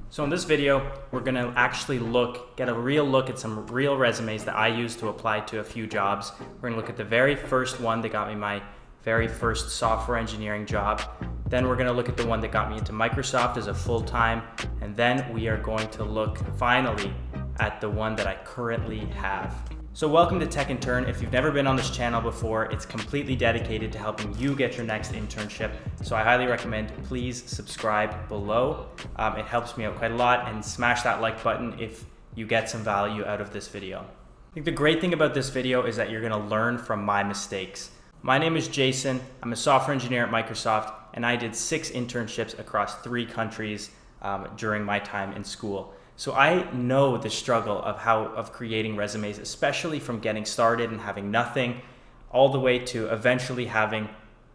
So in this video, we're gonna actually get a real look at some real resumes that I used to apply to a few jobs. We're gonna look at the very first one that got me my very first software engineering job. Then we're gonna look at the one that got me into Microsoft as a full-time. And then we are going to look finally at the one that I currently have. So welcome to Tech Intern. If you've never been on this channel before, it's completely dedicated to helping you get your next internship. So I highly recommend, please subscribe below. It helps me out quite a lot, and smash that like button if you get some value out of this video. I think the great thing about this video is that you're gonna learn from my mistakes. My name is Jason. I'm a software engineer at Microsoft, and I did 6 internships across 3 countries during my time in school. So I know the struggle of creating resumes, especially from getting started and having nothing, all the way to eventually having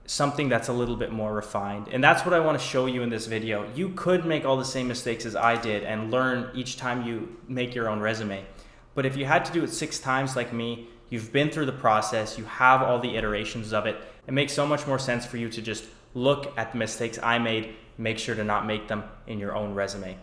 something that's a little bit more refined. And that's what I want to show you in this video. You could make all the same mistakes as I did and learn each time you make your own resume. But if you had to do it 6 times like me, you've been through the process, you have all the iterations of it, it makes so much more sense for you to just look at the mistakes I made, make sure to not make them in your own resume.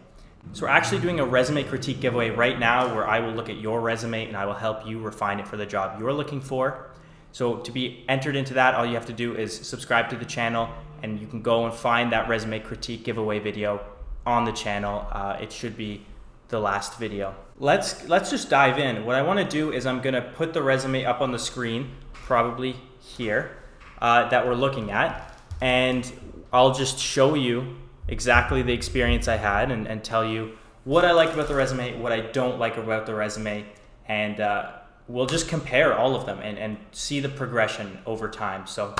So we're actually doing a resume critique giveaway right now where I will look at your resume and I will help you refine it for the job you're looking for. So to be entered into that, all you have to do is subscribe to the channel, and you can go and find that resume critique giveaway video on the channel. It should be the last video. Let's just dive in. What I want to do is I'm going to put the resume up on the screen, probably here, that we're looking at, and I'll just show you exactly the experience I had and tell you what I like about the resume, what I don't like about the resume, and we'll just compare all of them and see the progression over time. So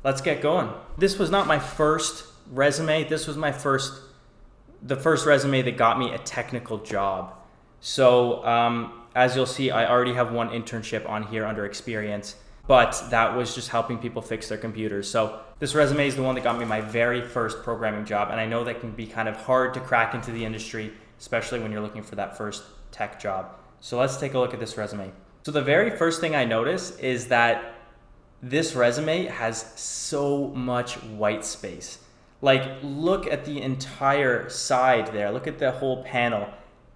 let's get going. This was not my first resume. This was the first resume that got me a technical job. So as you'll see, I already have one internship on here under experience, but that was just helping people fix their computers. So this resume is the one that got me my very first programming job, and I know that can be kind of hard to crack into the industry, especially when you're looking for that first tech job. So let's take a look at this resume. So the very first thing I notice is that this resume has so much white space. Like, look at the entire side there. Look at the whole panel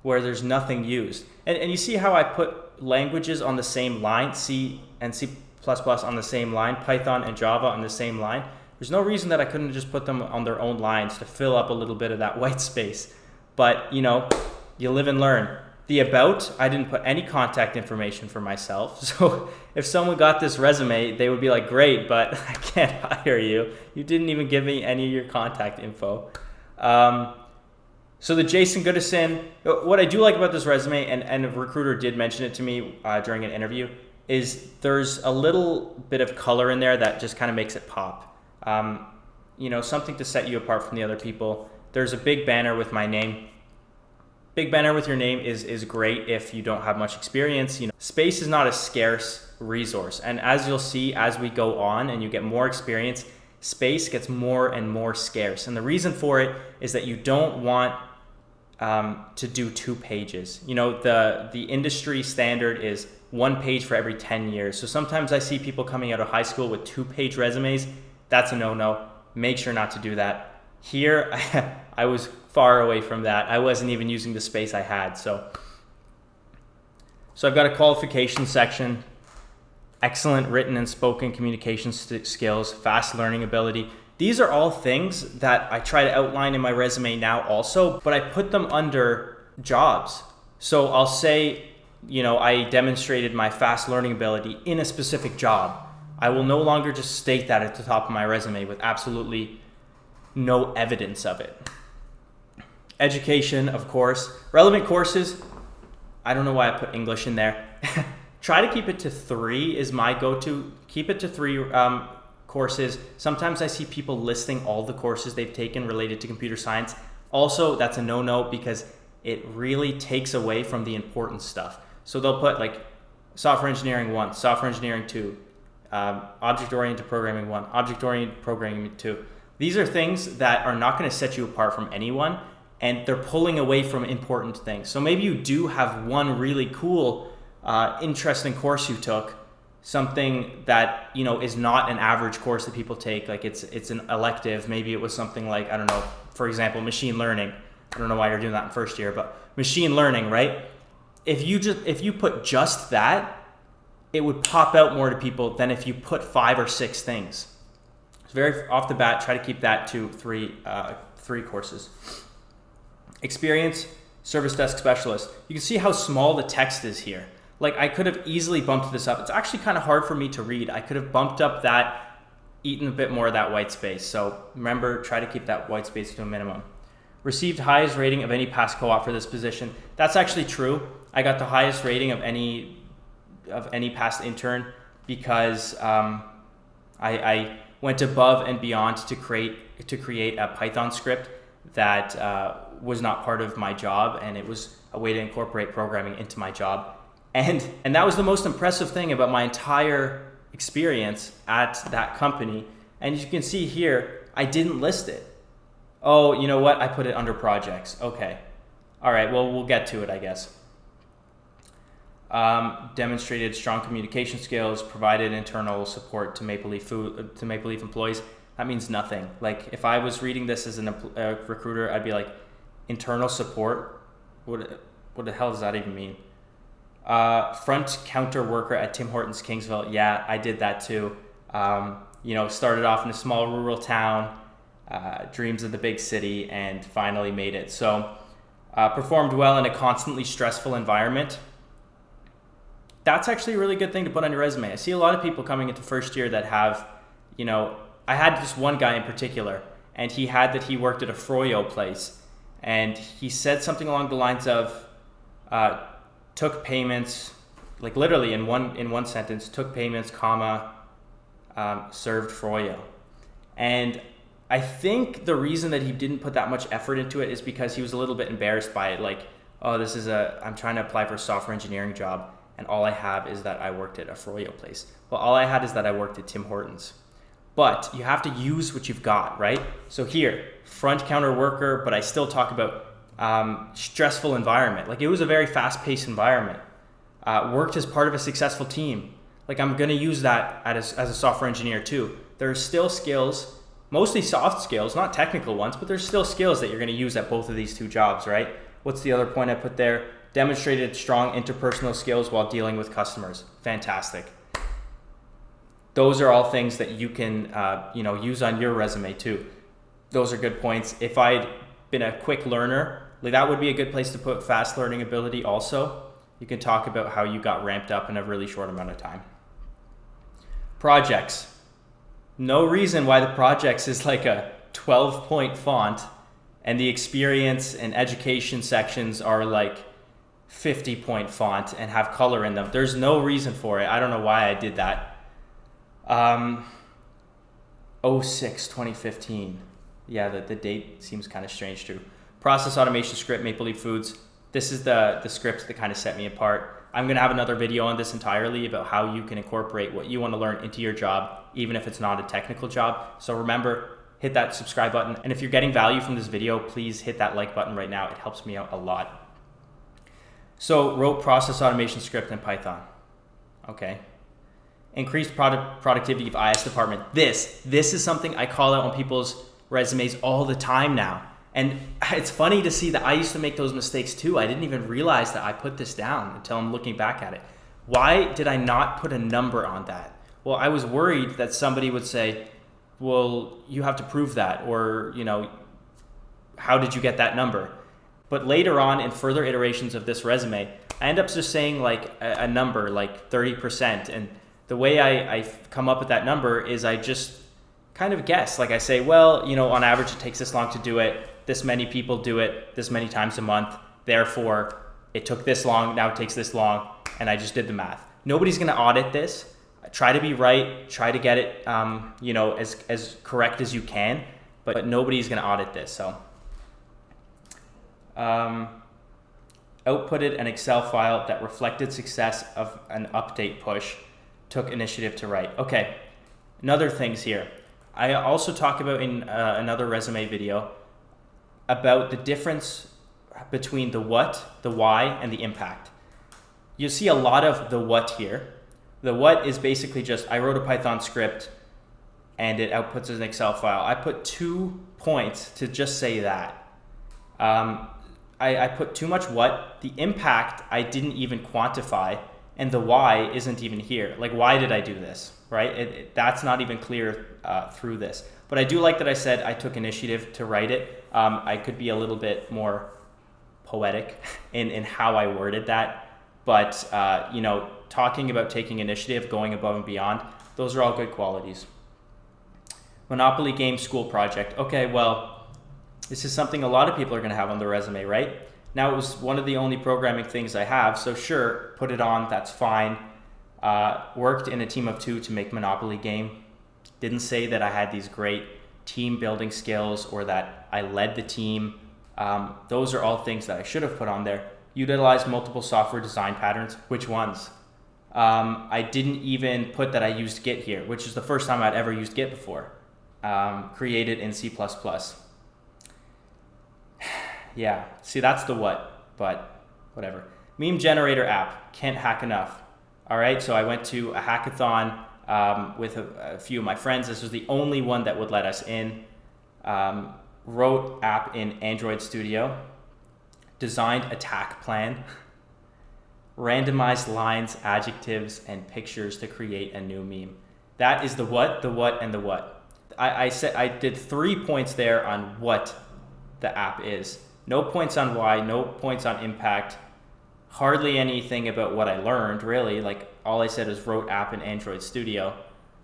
where there's nothing used. And you see how I put languages on the same line, C and C++ on the same line, Python and Java on the same line. There's no reason that I couldn't just put them on their own lines to fill up a little bit of that white space. But, you know, you live and learn. The about, I didn't put any contact information for myself. So if someone got this resume, they would be like, great, but I can't hire you. You didn't even give me any of your contact info. So the Jason Goodison, what I do like about this resume, and a recruiter did mention it to me during an interview, is there's a little bit of color in there that just kind of makes it pop. You know, something to set you apart from the other people. There's a big banner with my name. Big banner with your name is great if you don't have much experience. You know, space is not a scarce resource. And as you'll see, as we go on and you get more experience, space gets more and more scarce. And the reason for it is that you don't want to do 2 pages. You know, the industry standard is 1 page for every 10 years. So sometimes I see people coming out of high school with 2-page resumes. That's a no-no. Make sure not to do that. Here, I was far away from that. I wasn't even using the space I had. So I've got a qualification section, excellent written and spoken communication skills, fast learning ability. These are all things that I try to outline in my resume now also, but I put them under jobs. So I'll say, you know, I demonstrated my fast learning ability in a specific job. I will no longer just state that at the top of my resume with absolutely no evidence of it. Education, of course. Relevant courses, I don't know why I put English in there. Try to keep it to 3 is my go-to. Keep it to 3 courses. Sometimes I see people listing all the courses they've taken related to computer science. Also, that's a no-no because it really takes away from the important stuff. So they'll put like software engineering 1, software engineering 2, object-oriented programming 1, object-oriented programming 2. These are things that are not going to set you apart from anyone, and they're pulling away from important things. So maybe you do have one really cool, interesting course you took, something that, you know, is not an average course that people take. Like it's an elective. Maybe it was something like, I don't know, for example, machine learning. I don't know why you're doing that in first year, but machine learning, right? If you put just that, it would pop out more to people than if you put 5 or 6 things. So very off the bat, try to keep that to three courses. Experience, service desk specialist. You can see how small the text is here. Like I could have easily bumped this up. It's actually kind of hard for me to read. I could have bumped up that, eaten a bit more of that white space. So remember, try to keep that white space to a minimum. Received highest rating of any past co-op for this position. That's actually true. I got the highest rating of any past intern because I went above and beyond to create a Python script that was not part of my job, and it was a way to incorporate programming into my job. And that was the most impressive thing about my entire experience at that company. And as you can see here, I didn't list it. Oh, you know what? I put it under projects. Okay. All right. Well, we'll get to it, I guess. Demonstrated strong communication skills, provided internal support to Maple Leaf employees. That means nothing. Like if I was reading this as a recruiter, I'd be like, internal support? What the hell does that even mean? Front counter worker at Tim Hortons Kingsville. Yeah, I did that too. Started off in a small rural town, dreams of the big city, and finally made it. So performed well in a constantly stressful environment. That's actually a really good thing to put on your resume. I see a lot of people coming into first year that have, I had this one guy in particular, and he had that he worked at a froyo place, and he said something along the lines of, took payments, like literally in one sentence, took payments, comma, served froyo. And I think the reason that he didn't put that much effort into it is because he was a little bit embarrassed by it. Like, oh, I'm trying to apply for a software engineering job, and all I have is that I worked at a froyo place. Well, all I had is that I worked at Tim Hortons. But you have to use what you've got, right? So here, front counter worker, but I still talk about stressful environment. Like it was a very fast-paced environment. Worked as part of a successful team. Like I'm gonna use that as a software engineer too. There are still skills, mostly soft skills, not technical ones, but there's still skills that you're gonna use at both of these two jobs, right? What's the other point I put there? Demonstrated strong interpersonal skills while dealing with customers. Fantastic. Those are all things that you can use on your resume too. Those are good points. If I'd been a quick learner, like that would be a good place to put fast learning ability also. You can talk about how you got ramped up in a really short amount of time. Projects. No reason why the projects is like a 12-point font and the experience and education sections are like 50-point font and have color in them. There's no reason for it. I don't know why I did that. 06/2015. Yeah, the date seems kind of strange too. Process automation script, Maple Leaf Foods. This is the script that kind of set me apart. I'm going to have another video on this entirely about how you can incorporate what you want to learn into your job, even if it's not a technical job. So remember, hit that subscribe button. And if you're getting value from this video, please hit that like button right now. It helps me out a lot. So wrote process automation script in Python. Okay. Increased productivity of IS department. This is something I call out on people's resumes all the time now. And it's funny to see that I used to make those mistakes too. I didn't even realize that I put this down until I'm looking back at it. Why did I not put a number on that? Well, I was worried that somebody would say, well, you have to prove that, or, how did you get that number? But later on in further iterations of this resume, I end up just saying like a number, like 30%. And the way I come up with that number is I just kind of guess. Like I say, well, on average it takes this long to do it. This many people do it this many times a month. Therefore, it took this long, now it takes this long, and I just did the math. Nobody's going to audit this. Try to be right. Try to get it, as correct as you can, but nobody's going to audit this. So, outputted an Excel file that reflected success of an update push. Took initiative to write. Okay, another things here. I also talk about in another resume video about the difference between the what, the why, and the impact. You see a lot of the what here. The what is basically just, I wrote a Python script and it outputs as an Excel file. I put 2 points to just say that. I put too much what. The impact I didn't even quantify, and the why isn't even here. Like, why did I do this, right? That's not even clear through this. But I do like that I said I took initiative to write it. I could be a little bit more poetic in how I worded that. But, talking about taking initiative, going above and beyond, those are all good qualities. Monopoly game school project. Okay, well, this is something a lot of people are going to have on their resume, right? Now, it was one of the only programming things I have, so sure, put it on, that's fine. Worked in a team of 2 to make Monopoly game. Didn't say that I had these great team building skills or that I led the team. Those are all things that I should have put on there. Utilize multiple software design patterns. Which ones? I didn't even put that I used Git here, which is the first time I'd ever used Git before. Created in C++. Yeah, see, that's the what, but whatever. Meme generator app, can't hack enough. All right, so I went to a hackathon with a few of my friends. This was the only one that would let us in. Wrote app in Android Studio. Designed attack plan. Randomized lines, adjectives, and pictures to create a new meme. That is the what, and the what. I said I did 3 points there on what the app is. No points on why, no points on impact. Hardly anything about what I learned, really. Like, all I said is wrote app in Android Studio.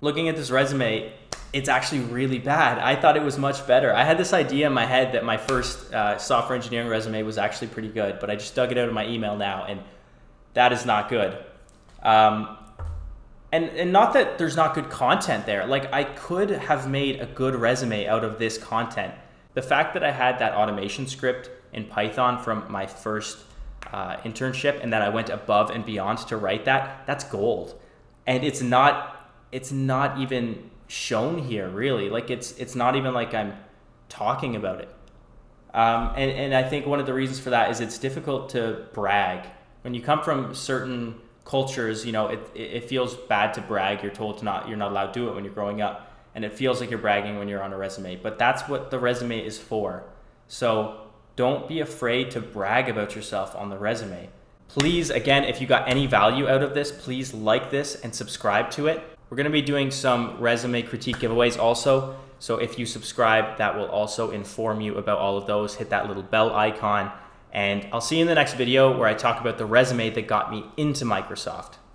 Looking at this resume, it's actually really bad. I thought it was much better. I had this idea in my head that my first software engineering resume was actually pretty good, but I just dug it out of my email now, and that is not good. And not that there's not good content there. Like, I could have made a good resume out of this content. The fact that I had that automation script in Python from my first internship and that I went above and beyond to write that, that's gold. And it's not even shown here, really. Like, it's not even like I'm talking about it. And I think one of the reasons for that is it's difficult to brag. When you come from certain cultures, it feels bad to brag. You're told you're not allowed to do it when you're growing up. And it feels like you're bragging when you're on a resume. But that's what the resume is for. So don't be afraid to brag about yourself on the resume. Please, again, if you got any value out of this, please like this and subscribe to it. We're going to be doing some resume critique giveaways also. So if you subscribe, that will also inform you about all of those. Hit that little bell icon. And I'll see you in the next video where I talk about the resume that got me into Microsoft.